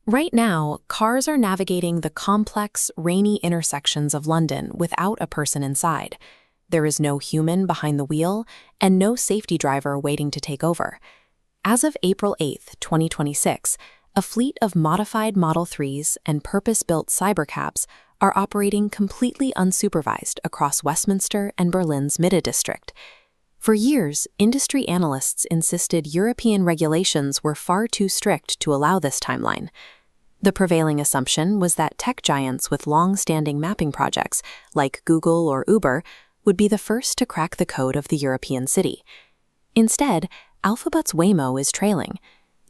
Right now, cars are navigating the complex, rainy intersections of London without a person inside. There is no human behind the wheel and no safety driver waiting to take over. As of April 8, 2026, a fleet of modified Model 3s and purpose-built Cybercabs are operating completely unsupervised across Westminster and Berlin's Mitte district. For years, industry analysts insisted European regulations were far too strict to allow this timeline. The prevailing assumption was that tech giants with long-standing mapping projects, like Google or Uber, would be the first to crack the code of the European city. Instead, Alphabet's Waymo is trailing.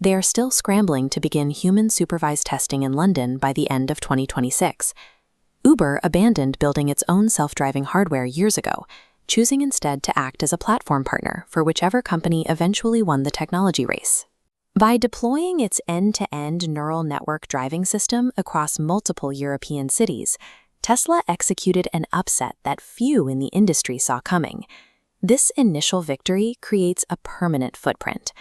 They are still scrambling to begin human-supervised testing in London by the end of 2026. Uber abandoned building its own self-driving hardware years ago, choosing instead to act as a platform partner for whichever company eventually won the technology race. By deploying its end-to-end neural network driving system across multiple European cities, Tesla executed an upset that few in the industry saw coming. This initial victory creates a permanent footprint.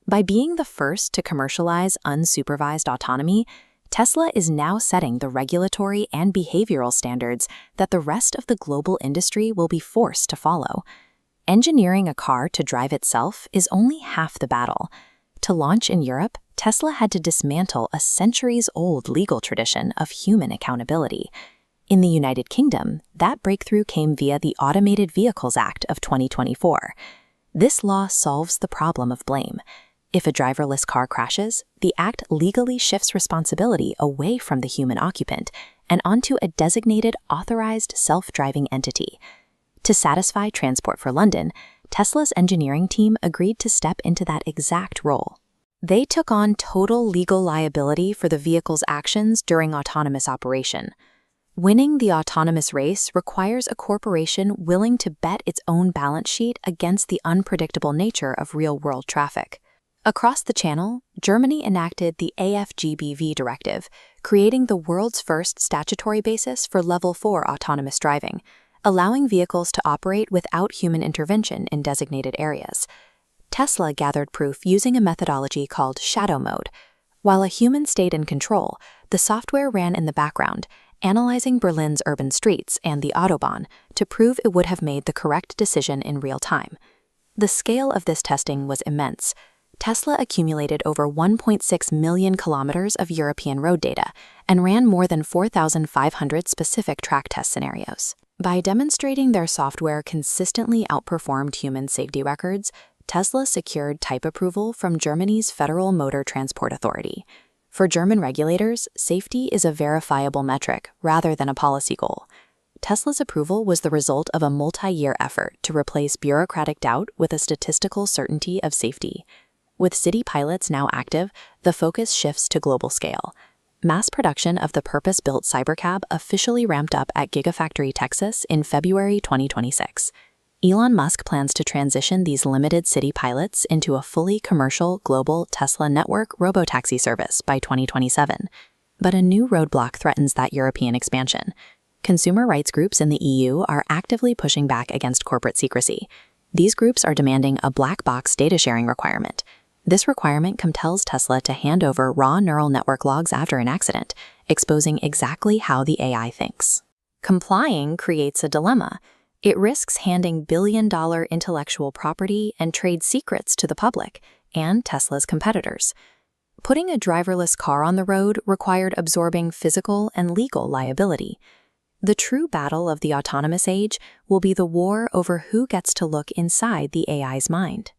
By being the first to commercialize unsupervised autonomy, Tesla is now setting the regulatory and behavioral standards that the rest of the global industry will be forced to follow. Engineering a car to drive itself is only half the battle. To launch in Europe, Tesla had to dismantle a centuries-old legal tradition of human accountability. In the United Kingdom, that breakthrough came via the Automated Vehicles Act of 2024. This law solves the problem of blame. If a driverless car crashes, the act legally shifts responsibility away from the human occupant and onto a designated authorized self-driving entity. To satisfy Transport for London, Tesla's engineering team agreed to step into that exact role. They took on total legal liability for the vehicle's actions during autonomous operation. Winning the autonomous race requires a corporation willing to bet its own balance sheet against the unpredictable nature of real-world traffic. Across the channel, Germany enacted the AFGBV directive, creating the world's first statutory basis for Level 4 autonomous driving, allowing vehicles to operate without human intervention in designated areas. Tesla gathered proof using a methodology called shadow mode. While a human stayed in control, the software ran in the background, analyzing Berlin's urban streets and the Autobahn to prove it would have made the correct decision in real time. The scale of this testing was immense. Tesla accumulated over 1.6 million kilometers of European road data and ran more than 4,500 specific track test scenarios. By demonstrating their software consistently outperformed human safety records, Tesla secured type approval from Germany's Federal Motor Transport Authority. For German regulators, safety is a verifiable metric rather than a policy goal. Tesla's approval was the result of a multi-year effort to replace bureaucratic doubt with a statistical certainty of safety. With city pilots now active, the focus shifts to global scale. Mass production of the purpose-built Cybercab officially ramped up at Gigafactory, Texas in February 2026. Elon Musk plans to transition these limited city pilots into a fully commercial global Tesla network robotaxi service by 2027. But a new roadblock threatens that European expansion. Consumer rights groups in the EU are actively pushing back against corporate secrecy. These groups are demanding a black box data sharing requirement. This requirement compels Tesla to hand over raw neural network logs after an accident, exposing exactly how the AI thinks. Complying creates a dilemma. It risks handing billion-dollar intellectual property and trade secrets to the public and Tesla's competitors. Putting a driverless car on the road required absorbing physical and legal liability. The true battle of the autonomous age will be the war over who gets to look inside the AI's mind.